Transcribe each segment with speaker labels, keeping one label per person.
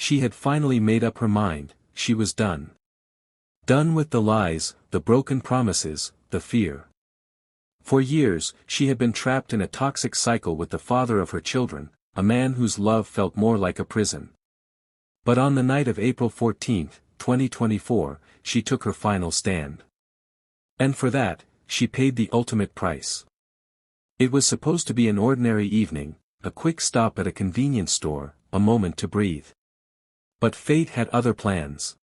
Speaker 1: She had finally made up her mind, she was done. Done with the lies, the broken promises, the fear. For years, she had been trapped in a toxic cycle with the father of her children, a man whose love felt more like a prison. But on the night of April 14, 2024, she took her final stand. And for that, she paid the ultimate price. It was supposed to be an ordinary evening, a quick stop at a convenience store, a moment to breathe. But fate had other plans.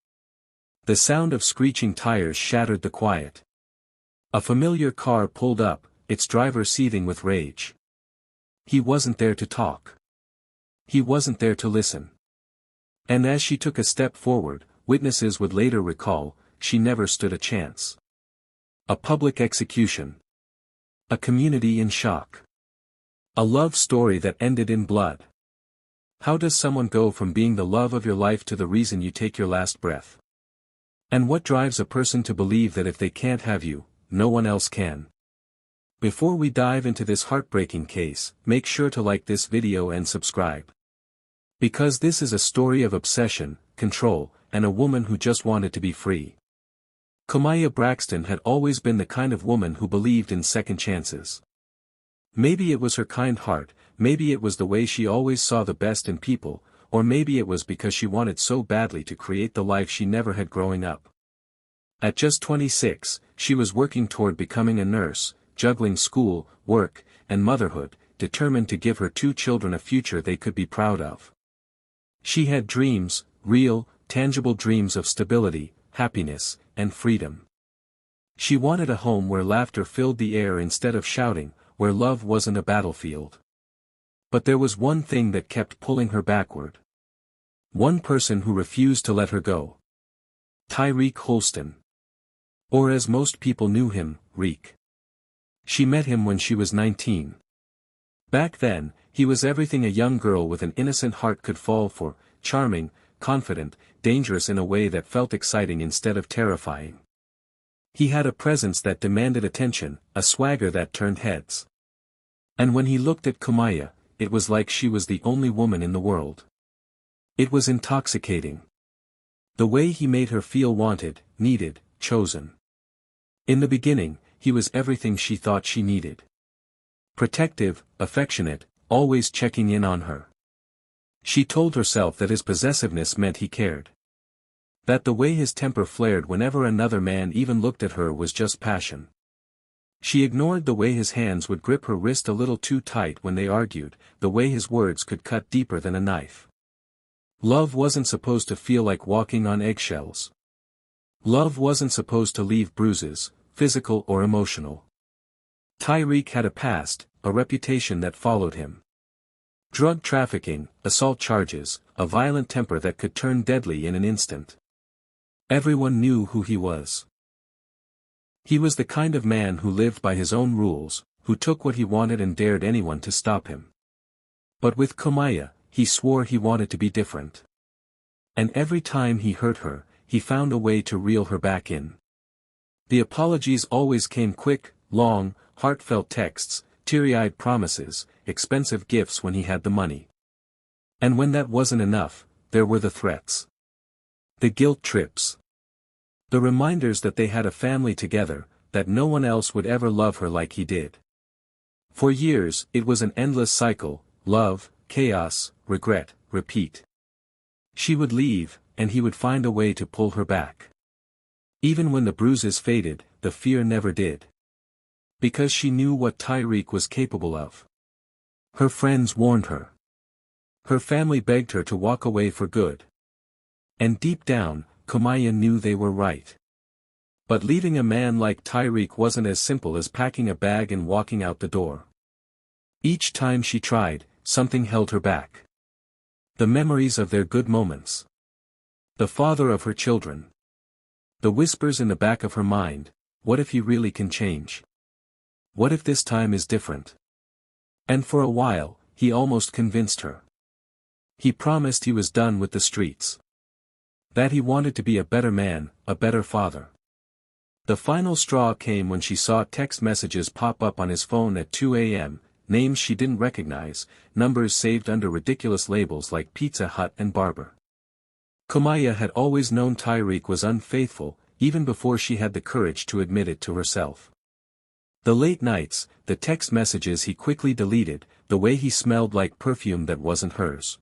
Speaker 1: The sound of screeching tires shattered the quiet. A familiar car pulled up, its driver seething with rage. He wasn't there to talk. He wasn't there to listen. And as she took a step forward, witnesses would later recall, she never stood a chance. A public execution. A community in shock. A love story that ended in blood. How does someone go from being the love of your life to the reason you take your last breath? And what drives a person to believe that if they can't have you, no one else can? Before we dive into this heartbreaking case, make sure to like this video and subscribe. Because this is a story of obsession, control, and a woman who just wanted to be free. Miyah Braxton had always been the kind of woman who believed in second chances. Maybe it was her kind heart, maybe it was the way she always saw the best in people, or maybe it was because she wanted so badly to create the life she never had growing up. At just 26, she was working toward becoming a nurse, juggling school, work, and motherhood, determined to give her 2 children a future they could be proud of. She had dreams, real, tangible dreams of stability, happiness, and freedom. She wanted a home where laughter filled the air instead of shouting, where love wasn't a battlefield. But there was one thing that kept pulling her backward. One person who refused to let her go. Tyreek Holston. Or as most people knew him, Reek. She met him when she was 19. Back then, he was everything a young girl with an innocent heart could fall for, charming, confident, dangerous in a way that felt exciting instead of terrifying. He had a presence that demanded attention, a swagger that turned heads. And when he looked at Miyah, it was like she was the only woman in the world. It was intoxicating. The way he made her feel wanted, needed, chosen. In the beginning, he was everything she thought she needed. Protective, affectionate, always checking in on her. She told herself that his possessiveness meant he cared. That the way his temper flared whenever another man even looked at her was just passion. She ignored the way his hands would grip her wrist a little too tight when they argued, the way his words could cut deeper than a knife. Love wasn't supposed to feel like walking on eggshells. Love wasn't supposed to leave bruises, physical or emotional. Tyreek had a past, a reputation that followed him. Drug trafficking, assault charges, a violent temper that could turn deadly in an instant. Everyone knew who he was. He was the kind of man who lived by his own rules, who took what he wanted and dared anyone to stop him. But with Miyah, he swore he wanted to be different. And every time he hurt her, he found a way to reel her back in. The apologies always came quick, long, heartfelt texts, teary-eyed promises, expensive gifts when he had the money. And when that wasn't enough, there were the threats. The guilt trips. The reminders that they had a family together, that no one else would ever love her like he did. For years, it was an endless cycle, love, chaos, regret, repeat. She would leave, and he would find a way to pull her back. Even when the bruises faded, the fear never did. Because she knew what Tyreek was capable of. Her friends warned her. Her family begged her to walk away for good. And deep down, Miyah knew they were right. But leaving a man like Tyreek wasn't as simple as packing a bag and walking out the door. Each time she tried, something held her back. The memories of their good moments. The father of her children. The whispers in the back of her mind, what if he really can change? What if this time is different? And for a while, he almost convinced her. He promised he was done with the streets. That he wanted to be a better man, a better father. The final straw came when she saw text messages pop up on his phone at 2 a.m., names she didn't recognize, numbers saved under ridiculous labels like Pizza Hut and Barber. Miyah had always known Tyreek was unfaithful, even before she had the courage to admit it to herself. The late nights, the text messages he quickly deleted, the way he smelled like perfume that wasn't hers.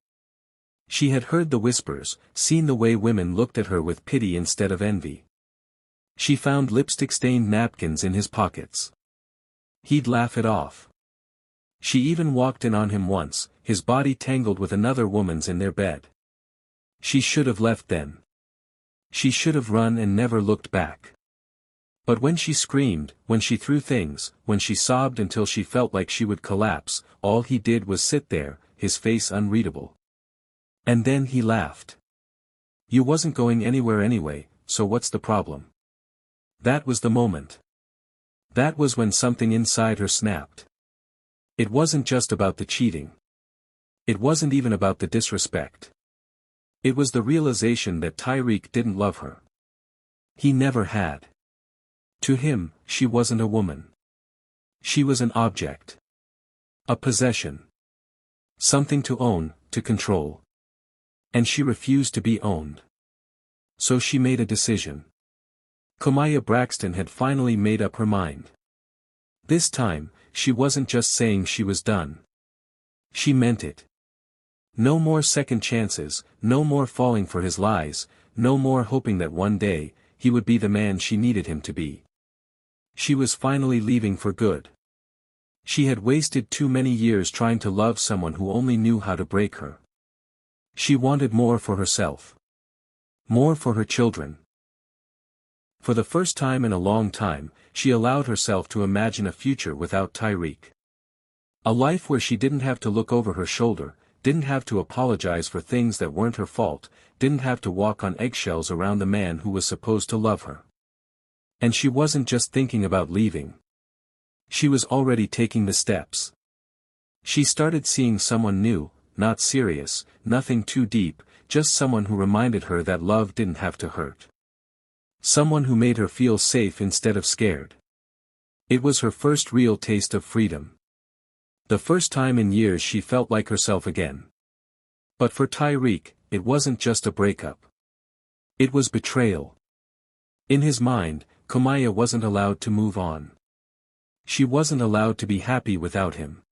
Speaker 1: She had heard the whispers, seen the way women looked at her with pity instead of envy. She found lipstick-stained napkins in his pockets. He'd laugh it off. She even walked in on him once, his body tangled with another woman's in their bed. She should have left then. She should have run and never looked back. But when she screamed, when she threw things, when she sobbed until she felt like she would collapse, all he did was sit there, his face unreadable. And then he laughed. You wasn't going anywhere anyway, so what's the problem? That was the moment. That was when something inside her snapped. It wasn't just about the cheating. It wasn't even about the disrespect. It was the realization that Tyreek didn't love her. He never had. To him, she wasn't a woman. She was an object. A possession. Something to own, to control. And she refused to be owned. So she made a decision. Miyah Braxton had finally made up her mind. This time, she wasn't just saying she was done. She meant it. No more second chances, no more falling for his lies, no more hoping that one day, he would be the man she needed him to be. She was finally leaving for good. She had wasted too many years trying to love someone who only knew how to break her. She wanted more for herself. More for her children. For the first time in a long time, she allowed herself to imagine a future without Tyreek. A life where she didn't have to look over her shoulder, didn't have to apologize for things that weren't her fault, didn't have to walk on eggshells around the man who was supposed to love her. And she wasn't just thinking about leaving. She was already taking the steps. She started seeing someone new, not serious, nothing too deep, just someone who reminded her that love didn't have to hurt. Someone who made her feel safe instead of scared. It was her first real taste of freedom. The first time in years she felt like herself again. But for Tyreek, it wasn't just a breakup. It was betrayal. In his mind, Miyah wasn't allowed to move on. She wasn't allowed to be happy without him.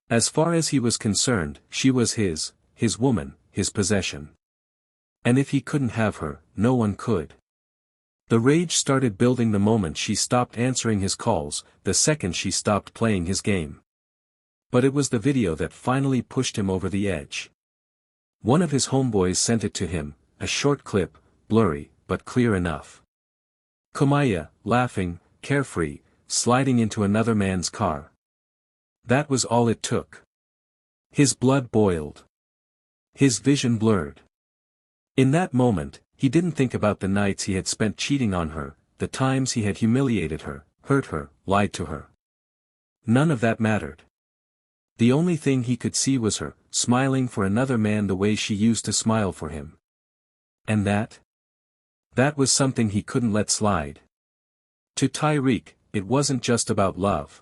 Speaker 1: As far as he was concerned, she was his woman, his possession. And if he couldn't have her, no one could. The rage started building the moment she stopped answering his calls, the second she stopped playing his game. But it was the video that finally pushed him over the edge. One of his homeboys sent it to him, a short clip, blurry, but clear enough. Miyah, laughing, carefree, sliding into another man's car. That was all it took. His blood boiled. His vision blurred. In that moment, he didn't think about the nights he had spent cheating on her, the times he had humiliated her, hurt her, lied to her. None of that mattered. The only thing he could see was her, smiling for another man the way she used to smile for him. And that? That was something he couldn't let slide. To Tyreek, it wasn't just about love.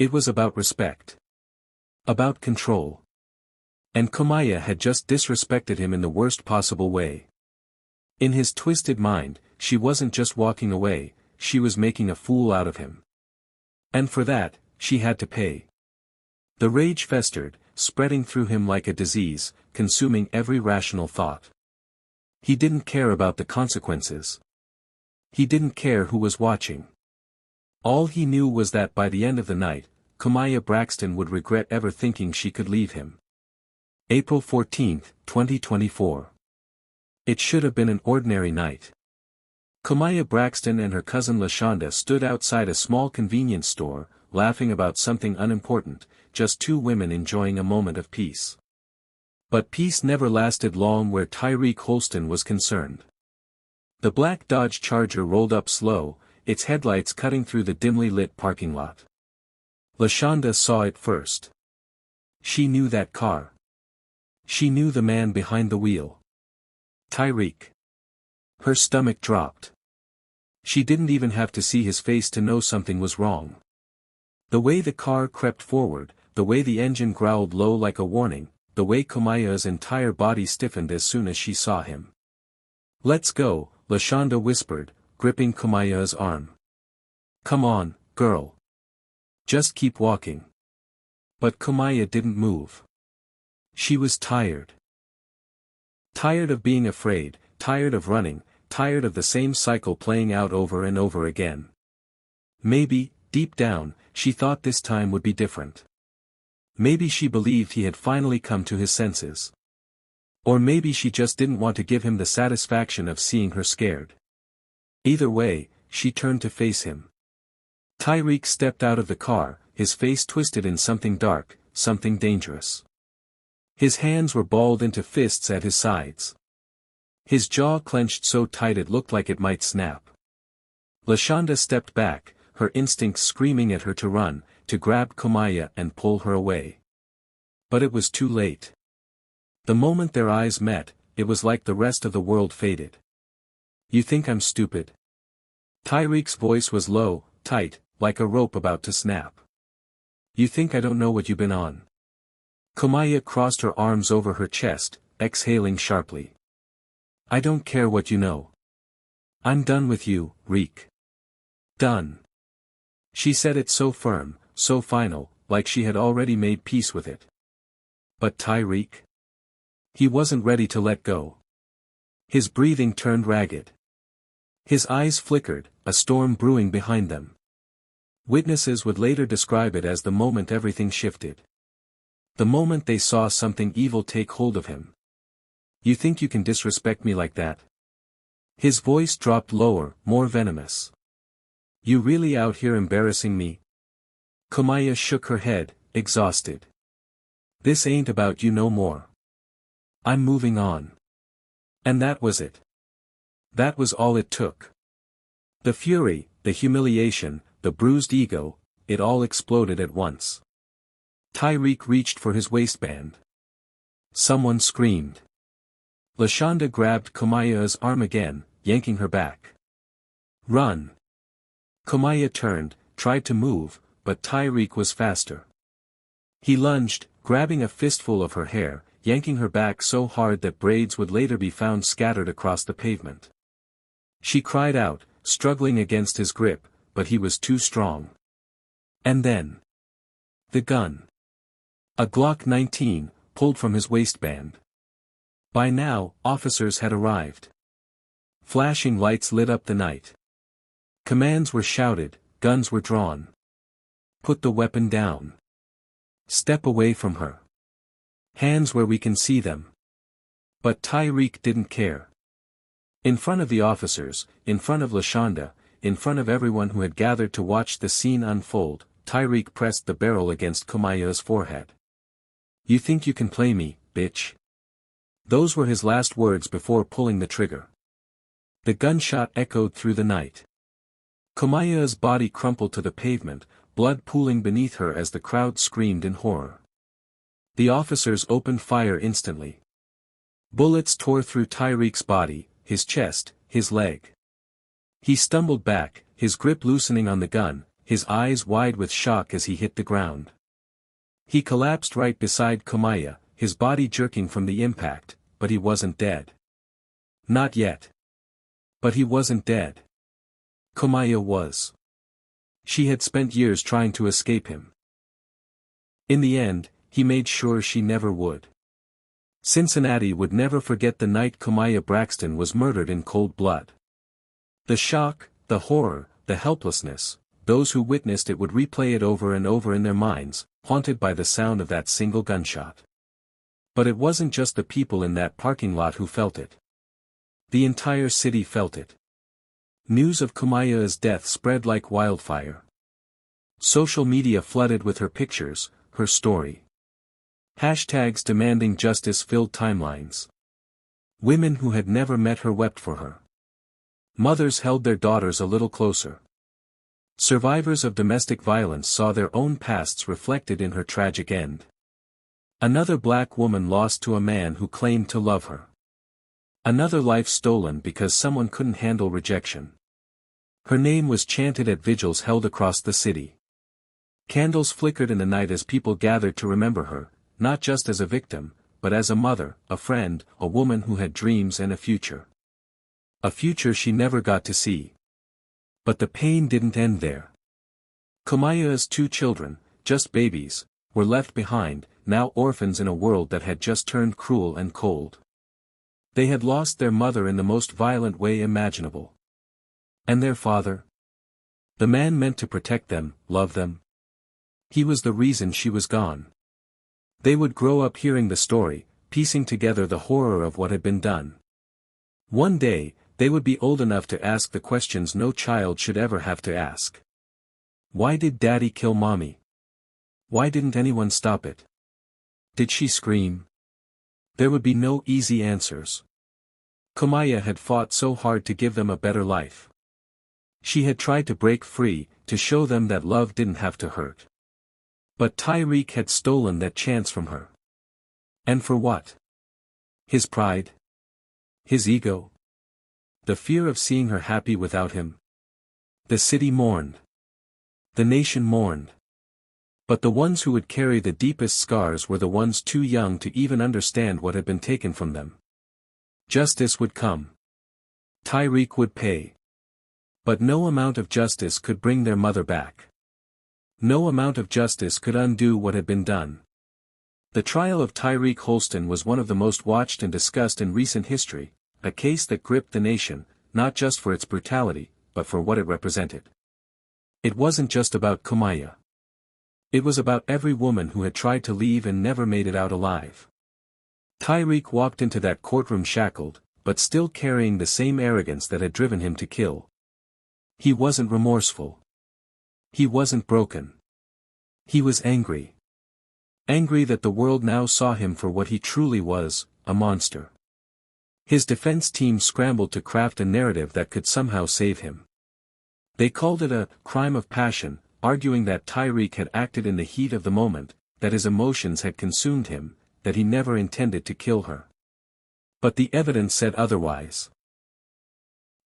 Speaker 1: It was about respect. About control. And Miyah had just disrespected him in the worst possible way. In his twisted mind, she wasn't just walking away, she was making a fool out of him. And for that, she had to pay. The rage festered, spreading through him like a disease, consuming every rational thought. He didn't care about the consequences. He didn't care who was watching. All he knew was that by the end of the night, Miyah Braxton would regret ever thinking she could leave him. April 14, 2024. It should have been an ordinary night. Miyah Braxton and her cousin LaShonda stood outside a small convenience store, laughing about something unimportant, just two women enjoying a moment of peace. But peace never lasted long where Tyreek Holston was concerned. The black Dodge Charger rolled up slow, its headlights cutting through the dimly lit parking lot. LaShonda saw it first. She knew that car. She knew the man behind the wheel. Tyreek. Her stomach dropped. She didn't even have to see his face to know something was wrong. The way the car crept forward, the way the engine growled low like a warning, the way Kumaya's entire body stiffened as soon as she saw him. "Let's go," Lashonda whispered, gripping Kumaya's arm. "Come on, girl. Just keep walking." But Kumaya didn't move. She was tired. Tired of being afraid, tired of running, tired of the same cycle playing out over and over again. Maybe, deep down, she thought this time would be different. Maybe she believed he had finally come to his senses. Or maybe she just didn't want to give him the satisfaction of seeing her scared. Either way, she turned to face him. Tyreek stepped out of the car, his face twisted in something dark, something dangerous. His hands were balled into fists at his sides. His jaw clenched so tight it looked like it might snap. Lashonda stepped back, her instincts screaming at her to run, to grab Kumaya and pull her away. But it was too late. The moment their eyes met, it was like the rest of the world faded. "You think I'm stupid?" Tyreek's voice was low, tight, like a rope about to snap. "You think I don't know what you've been on?" Kumaya crossed her arms over her chest, exhaling sharply. "I don't care what you know. I'm done with you, Reek. Done." She said it so firm, so final, like she had already made peace with it. But Tyreek? He wasn't ready to let go. His breathing turned ragged. His eyes flickered, a storm brewing behind them. Witnesses would later describe it as the moment everything shifted. The moment they saw something evil take hold of him. "You think you can disrespect me like that?" His voice dropped lower, more venomous. "You really out here embarrassing me?" Kumaya shook her head, exhausted. "This ain't about you no more. I'm moving on." And that was it. That was all it took. The fury, the humiliation, the bruised ego, it all exploded at once. Tyreek reached for his waistband. Someone screamed. Lashonda grabbed Kumaya's arm again, yanking her back. "Run!" Kumaya turned, tried to move, but Tyreek was faster. He lunged, grabbing a fistful of her hair, yanking her back so hard that braids would later be found scattered across the pavement. She cried out, struggling against his grip, but he was too strong. And then... the gun. A Glock 19, pulled from his waistband. By now, officers had arrived. Flashing lights lit up the night. Commands were shouted, guns were drawn. "Put the weapon down. Step away from her. Hands where we can see them." But Tyreek didn't care. In front of the officers, in front of Lashonda, in front of everyone who had gathered to watch the scene unfold, Tyreek pressed the barrel against Kumaya's forehead. "You think you can play me, bitch?" Those were his last words before pulling the trigger. The gunshot echoed through the night. Kumaya's body crumpled to the pavement, blood pooling beneath her as the crowd screamed in horror. The officers opened fire instantly. Bullets tore through Tyreek's body, his chest, his leg. He stumbled back, his grip loosening on the gun, his eyes wide with shock as he hit the ground. He collapsed right beside Kumaya, his body jerking from the impact, but he wasn't dead. Not yet. But he wasn't dead. Kumaya was. She had spent years trying to escape him. In the end, he made sure she never would. Cincinnati would never forget the night Kumaya Braxton was murdered in cold blood. The shock, the horror, the helplessness, those who witnessed it would replay it over and over in their minds, haunted by the sound of that single gunshot. But it wasn't just the people in that parking lot who felt it. The entire city felt it. News of Kumaya's death spread like wildfire. Social media flooded with her pictures, her story. Hashtags demanding justice filled timelines. Women who had never met her wept for her. Mothers held their daughters a little closer. Survivors of domestic violence saw their own pasts reflected in her tragic end. Another black woman lost to a man who claimed to love her. Another life stolen because someone couldn't handle rejection. Her name was chanted at vigils held across the city. Candles flickered in the night as people gathered to remember her, not just as a victim, but as a mother, a friend, a woman who had dreams and a future. A future she never got to see. But the pain didn't end there. Miyah's 2 children, just babies, were left behind, now orphans in a world that had just turned cruel and cold. They had lost their mother in the most violent way imaginable. And their father? The man meant to protect them, love them. He was the reason she was gone. They would grow up hearing the story, piecing together the horror of what had been done. One day, they would be old enough to ask the questions no child should ever have to ask. Why did Daddy kill Mommy? Why didn't anyone stop it? Did she scream? There would be no easy answers. Miyah had fought so hard to give them a better life. She had tried to break free, to show them that love didn't have to hurt. But Tyreek had stolen that chance from her. And for what? His pride? His ego? The fear of seeing her happy without him? The city mourned. The nation mourned. But the ones who would carry the deepest scars were the ones too young to even understand what had been taken from them. Justice would come. Tyreek would pay. But no amount of justice could bring their mother back. No amount of justice could undo what had been done. The trial of Tyreek Holston was one of the most watched and discussed in recent history, a case that gripped the nation, not just for its brutality, but for what it represented. It wasn't just about Miyah. It was about every woman who had tried to leave and never made it out alive. Tyreek walked into that courtroom shackled, but still carrying the same arrogance that had driven him to kill. He wasn't remorseful. He wasn't broken. He was angry. Angry that the world now saw him for what he truly was, a monster. His defense team scrambled to craft a narrative that could somehow save him. They called it a crime of passion, arguing that Tyreek had acted in the heat of the moment, that his emotions had consumed him, that he never intended to kill her. But the evidence said otherwise.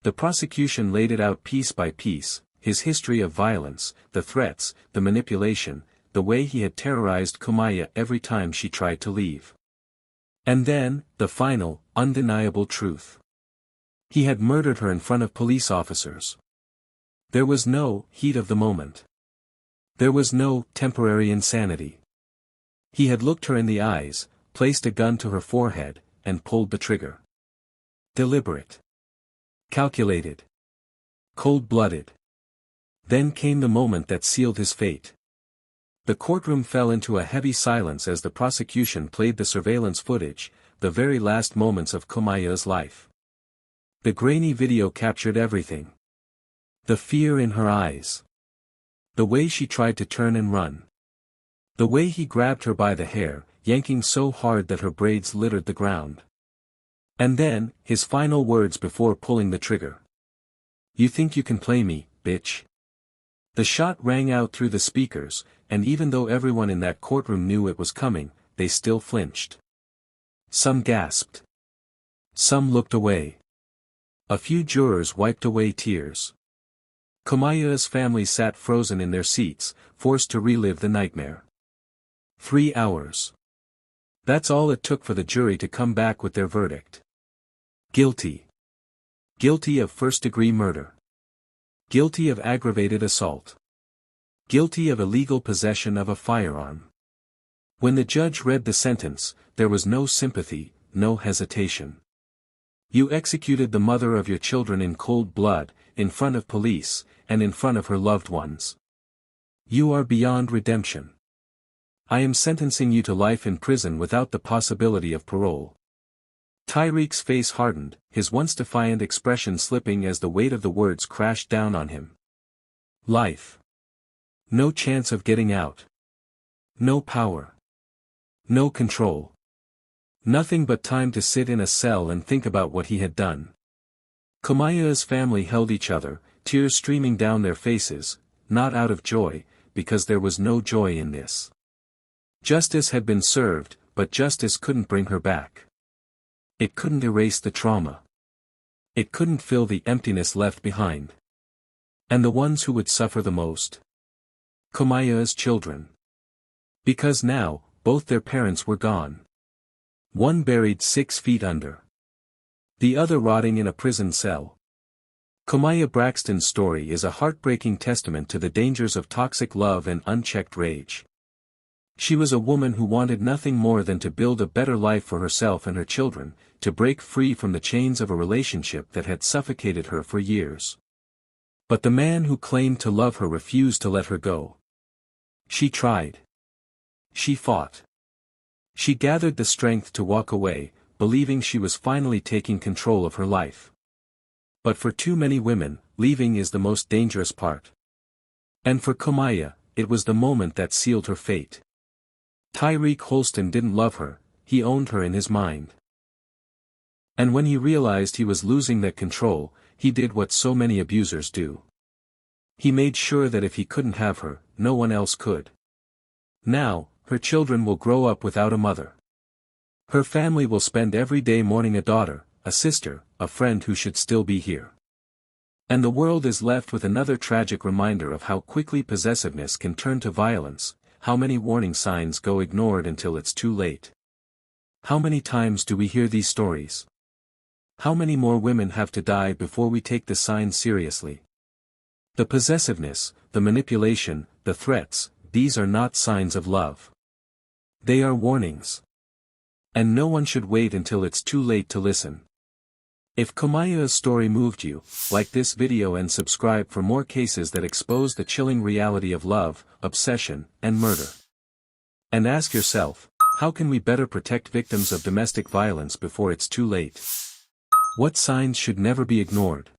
Speaker 1: The prosecution laid it out piece by piece, his history of violence, the threats, the manipulation, the way he had terrorized Miyah every time she tried to leave. And then, the final, undeniable truth. He had murdered her in front of police officers. There was no heat of the moment. There was no temporary insanity. He had looked her in the eyes, placed a gun to her forehead, and pulled the trigger. Deliberate. Calculated. Cold-blooded. Then came the moment that sealed his fate. The courtroom fell into a heavy silence as the prosecution played the surveillance footage, the very last moments of Miyah's life. The grainy video captured everything. The fear in her eyes. The way she tried to turn and run. The way he grabbed her by the hair, yanking so hard that her braids littered the ground. And then, his final words before pulling the trigger. "You think you can play me, bitch?" The shot rang out through the speakers, and even though everyone in that courtroom knew it was coming, they still flinched. Some gasped. Some looked away. A few jurors wiped away tears. Miyah's family sat frozen in their seats, forced to relive the nightmare. 3 hours. That's all it took for the jury to come back with their verdict. Guilty. Guilty of first-degree murder. Guilty of aggravated assault. Guilty of illegal possession of a firearm. When the judge read the sentence, there was no sympathy, no hesitation. You executed the mother of your children in cold blood, in front of police, and in front of her loved ones. You are beyond redemption. I am sentencing you to life in prison without the possibility of parole. Tyreek's face hardened, his once defiant expression slipping as the weight of the words crashed down on him. Life. No chance of getting out. No power. No control. Nothing but time to sit in a cell and think about what he had done. Miyah's family held each other, tears streaming down their faces, not out of joy, because there was no joy in this. Justice had been served, but justice couldn't bring her back. It couldn't erase the trauma. It couldn't fill the emptiness left behind. And the ones who would suffer the most? Miyah's children. Because now, both their parents were gone. One buried 6 feet under. The other rotting in a prison cell. Miyah Braxton's story is a heartbreaking testament to the dangers of toxic love and unchecked rage. She was a woman who wanted nothing more than to build a better life for herself and her children, to break free from the chains of a relationship that had suffocated her for years. But the man who claimed to love her refused to let her go. She tried. She fought. She gathered the strength to walk away, believing she was finally taking control of her life. But for too many women, leaving is the most dangerous part. And for Miyah, it was the moment that sealed her fate. Tyreek Holston didn't love her, he owned her in his mind. And when he realized he was losing that control, he did what so many abusers do. He made sure that if he couldn't have her, no one else could. Now, her children will grow up without a mother. Her family will spend every day mourning a daughter, a sister, a friend who should still be here. And the world is left with another tragic reminder of how quickly possessiveness can turn to violence, how many warning signs go ignored until it's too late. How many times do we hear these stories? How many more women have to die before we take the signs seriously? The possessiveness, the manipulation, the threats, these are not signs of love. They are warnings. And no one should wait until it's too late to listen. If Miyah's story moved you, like this video and subscribe for more cases that expose the chilling reality of love, obsession, and murder. And ask yourself, how can we better protect victims of domestic violence before it's too late? What signs should never be ignored?